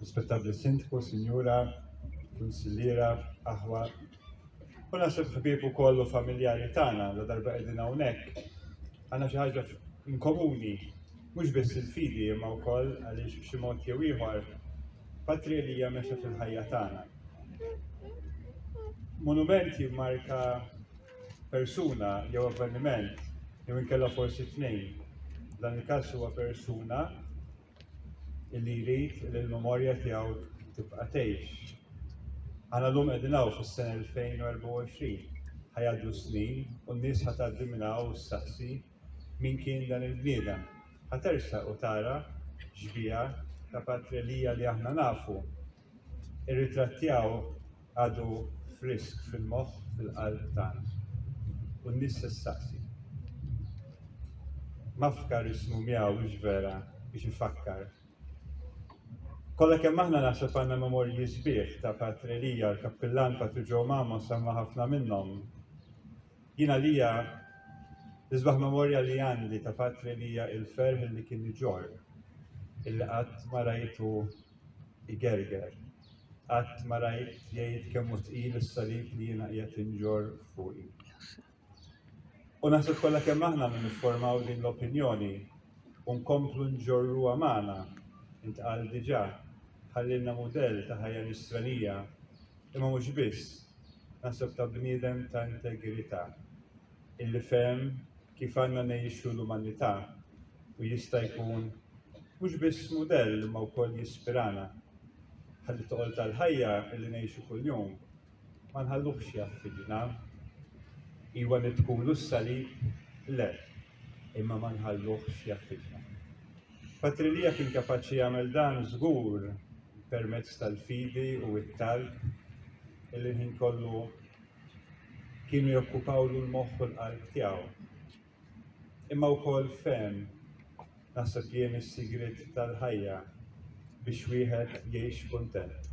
Rispettabbli Sindku, Sinjura, Kunsilliera, aħwa. U naħseb ħbieb ukoll u familjari tagħna la darba qegħdin hawnhekk. Għandna xi ħaġa inkomuni, mhux biss il-fidi imma wkoll għaliex b'xi mod jew ieħor Patria li hija mexxa fil-ħajja tagħna. Monument jimmarka persuna jew avveniment jew inkella forsi tnejn. Dan il-każ huwa persuna li jrid li l-memorja tiegħu tibqa' tgħix. Għana l-lum qegħdin fis-sena 2024, ħajgħaddu snin u n-nies ħatgħaddi minn hawn u ssaqsi min kien dan il-bniedem. Ħatersaq u tara ġbija ta' Patria li aħna nafu. Ir-ritratt tiegħu għadu frisk fil-moħħ fil-qalb tagħna. U n-nies issaqsi. Mafkar ismu miegħu biex vera biex ifakkar. Kollha kemm aħna naħseb għandna memorji sbieħ ta' Patria Lija, l-Kappillan Patri Ġo Mamo semma ħafna minnhom. Jiena lija l-isbaħ memorja li għandi ta' Patria Lija il-ferħ li kien iġor, illi qatt ma rajtu igerger, qatt ma rajt jgħid kemm hu tqil is-salib li jiena qiegħed inġor fuqi. U naħseb kollha kemm aħna niffurmaw din l-opinjoni u nkomplu nġorruha magħna. Intqal diġà ħallilna mudell ta' ħajja nisranija, imma mhux biss, naħseb ta' bniedem ta' integrità, illi fehem kif għandna ngħixu l-umanità u jista' jkun mhux biss mudell imma wkoll jispirana. Ħalli toqgħod tal-ħajja illi ngħixu kuljum ma nħalluhx jaffiġna. Iwa nitkulu s-salib le, imma ma nħalluhx jaffiġna. Patria Lija kien kapaċi jagħmel dan żgur permezz tal-fidi u t-talb illi ħin kollu kienu jokkupawlu l-moħħ u l-qalb tiegħu. Imma wkoll fehem naħseb jien is-sigriet tal-ħajja biex wieħed jgħix kuntent.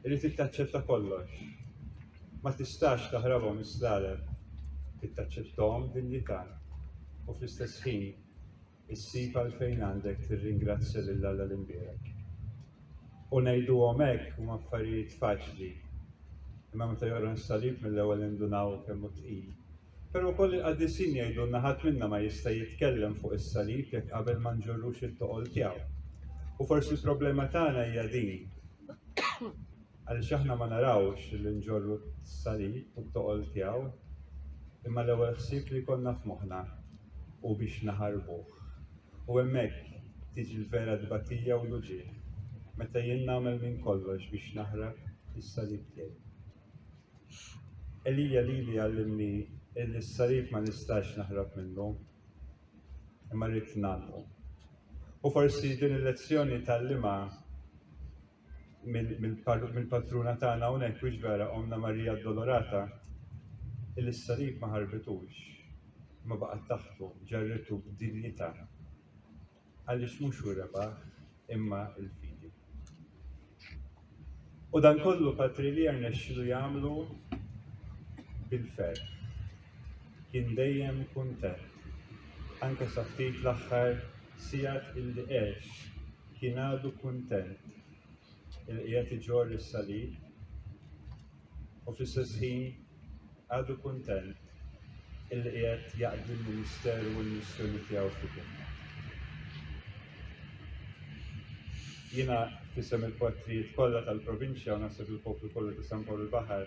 Irid tittaċċetta kollox. Ma tistax taħrabhom is-slalem, tittaċċettahom dinjità u fl-istess ħin issib għalfejn għandek tirringrazzja lil Alla l-imbierek. U ngħiduhom hekk huma affarijiet faċli, imma meta joqgħu s-salib mill-ewwel indunaw kemm hu tqil. Però wkoll il-qaddisin jgħidulna ħadd minnha ma jista' jitkellem fuq is-salib jekk qabel ma nġorrux it-toqol tiegħu. U forsi l-problema tagħna hija din. Għaliex aħna ma narawx li nġorru s-salib u t-toqol tiegħu, imma l-ewwel ħsieb li konna f'moħħna u biex naħarbuh. U hemmhekk tiġi l-vera dbatija u l-uġigħ, meta jien nagħmel minn kollox biex naħrab is-salib tiegħi. Elija lili għallimni illi s-salib ma nistax naħrab minnu, imma rrid nagħmlu. U forsi din il-lezzjoni tal-lima mill-patruna tagħna hawnhekk biex vera Omna Marija Addolorata, illi s-salib ma ħarbitux, ma baqgħet taħtu ġarritu b'dinjità. Għaliex mhux hu rebaħ imma l-fidi. U dan kollu Patria Lija rnexxielu jagħmlu bil-ferħ. Kien dejjem kuntent. Anke sa ftit l-aħħar sigħat illi għex kien għadu kuntent illi qiegħed iġorr is-salib u fl-istess ħin għadu kuntent illi qiegħed jaqdi l-Ministeru u l-missjoni tiegħu fid-dinja. Jiena f'isem il-patrijiet kollha tal-provinċja u naħseb il-poplu kollu ta' San Pawl il-Baħar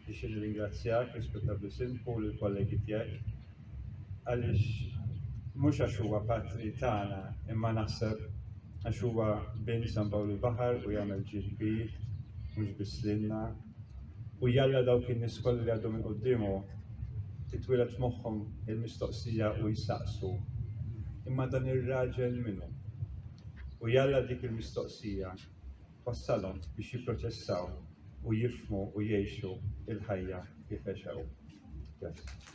biex nirringrazzjak, Rispettabbli Sindku u l-kollegi tiegħek għaliex mhux għax huwa patri tagħna imma naħseb għax huwa bejn San Pawl il-Baħar u jagħmel ġid kbir mhux biss lilna u jalla dawk in-nies kollha li għadhom minn qudiemu titwieled f'moħħhom il-mistoqsija u jistaqsu imma dan ir-raġel minnu. U jalla dik il-mistoqsija wassalhom biex jipproċessaw u jifhmu u jgħixu il-ħajja kif għexew.